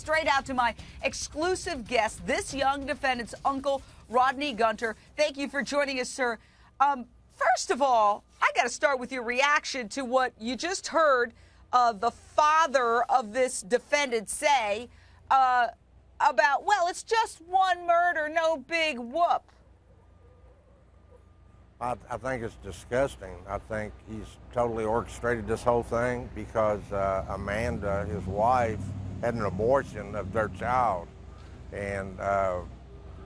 straight out to my exclusive guest, this young defendant's uncle, Rodney Gunter. Thank you for joining us, sir. First of all, I got to start with your reaction to what you just heard the father of this defendant say about, well, it's just one murder, no big whoop. I think it's disgusting. I think he's totally orchestrated this whole thing because Amanda, his wife, had an abortion of their child. And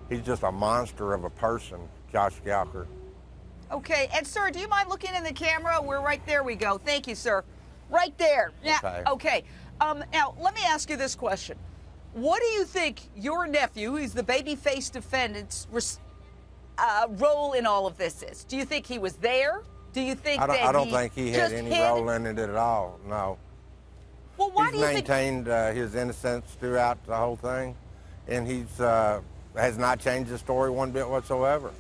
he's just a monster of a person, Josh Gowker. Okay, and sir, do you mind looking in the camera? We're right there. We go. Thank you, sir. Right there. Yeah. Okay. Now, let me ask you this question. What do you think your nephew, who's the baby-faced defendant's role in all of this is? Do you think he was there? Do you think I don't think he had any role in it at all, no. Well, why do you think... He's maintained his innocence throughout the whole thing, and he's has not changed the story one bit whatsoever.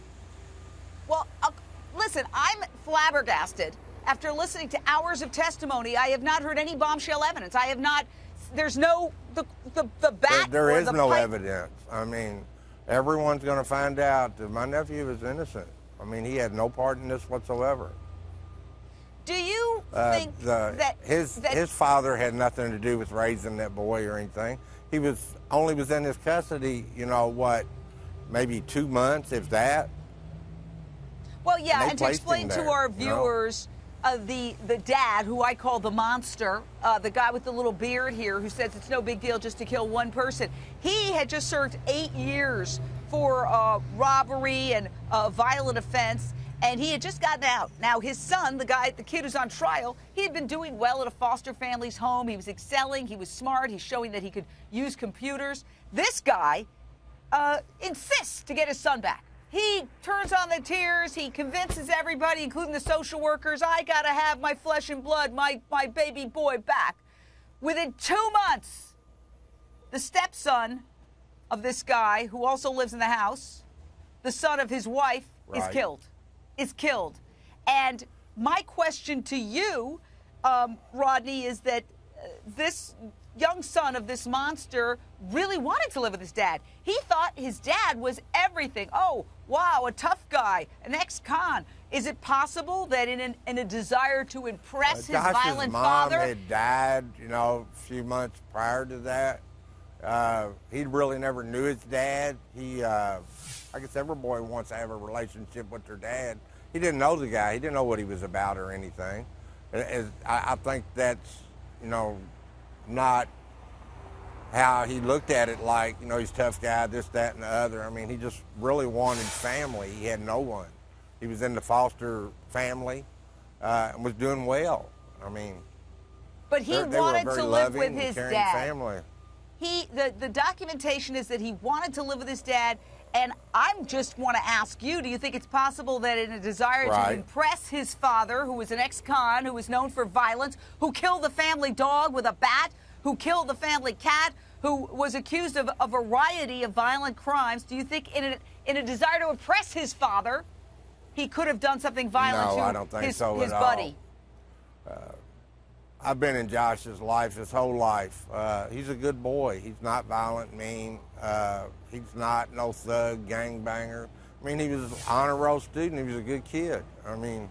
Well, listen, I'm flabbergasted. After listening to hours of testimony, I have not heard any bombshell evidence. I have not... There's no... The bat There or is the no pipe. evidence. I mean, everyone's going to find out that my nephew is innocent. I mean, he had no part in this whatsoever. Do you think that his father had nothing to do with raising that boy or anything? He was in his custody, you know, what, maybe 2 months, if that. Well, yeah, and to explain to our viewers, the dad, who I call the monster, the guy with the little beard here, who says it's no big deal just to kill one person, he had just served 8 years for robbery and violent offense, and he had just gotten out. Now, his son, the kid who's on trial, he had been doing well at a foster family's home. He was excelling. He was smart. He's showing that he could use computers. This guy insists to get his son back. He turns on the tears. He convinces everybody, including the social workers, I got to have my flesh and blood, my baby boy back. Within 2 months, the stepson of this guy, who also lives in the house, the son of his wife, is killed. And my question to you, Rodney, is that this young son of this monster really wanted to live with his dad. He thought his dad was everything. Oh, wow, a tough guy, an ex-con. Is it possible that in a desire to impress his violent father... Josh's mom had died, you know, a few months prior to that. He really never knew his dad. I guess every boy wants to have a relationship with their dad. He didn't know the guy. He didn't know what he was about or anything. I think that's, you know, not how he looked at it, like, you know, he's a tough guy, this, that, and the other. I mean, he just really wanted family. He had no one. He was in the foster family and was doing well. I mean, but he wanted to live with his dad. Family. The documentation is that he wanted to live with his dad, and I just want to ask you, do you think it's possible that in a desire to impress his father, who was an ex-con, who was known for violence, who killed the family dog with a bat, who killed the family cat, who was accused of a variety of violent crimes, do you think in a desire to impress his father, he could have done something violent I don't think his buddy? I've been in Josh's life his whole life. He's a good boy. He's not violent, mean. He's not no thug, gangbanger. I mean, he was an honor roll student. He was a good kid. I mean,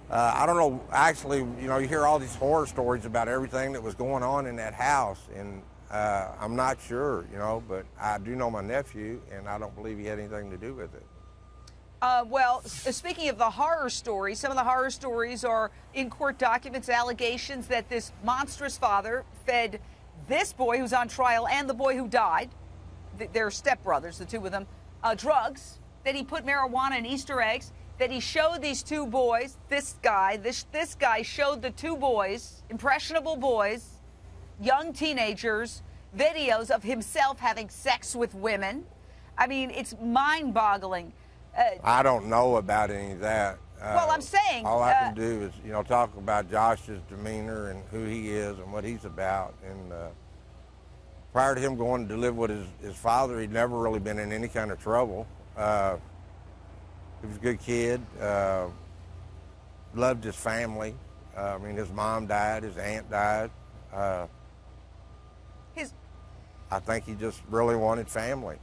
I don't know. Actually, you know, you hear all these horror stories about everything that was going on in that house, and I'm not sure, you know, but I do know my nephew, and I don't believe he had anything to do with it. Well, speaking of the horror stories, some of the horror stories are in court documents, allegations that this monstrous father fed this boy who's on trial and the boy who died, they're stepbrothers, the two of them, drugs, that he put marijuana in Easter eggs, that he showed these two boys, this guy showed the two boys, impressionable boys, young teenagers, videos of himself having sex with women. I mean, it's mind-boggling. I don't know about any of that. Well, I'm saying... all I can do is, you know, talk about Josh's demeanor and who he is and what he's about. And prior to him going to live with his father, he'd never really been in any kind of trouble. He was a good kid, loved his family. I mean, his mom died, his aunt died. I think he just really wanted family.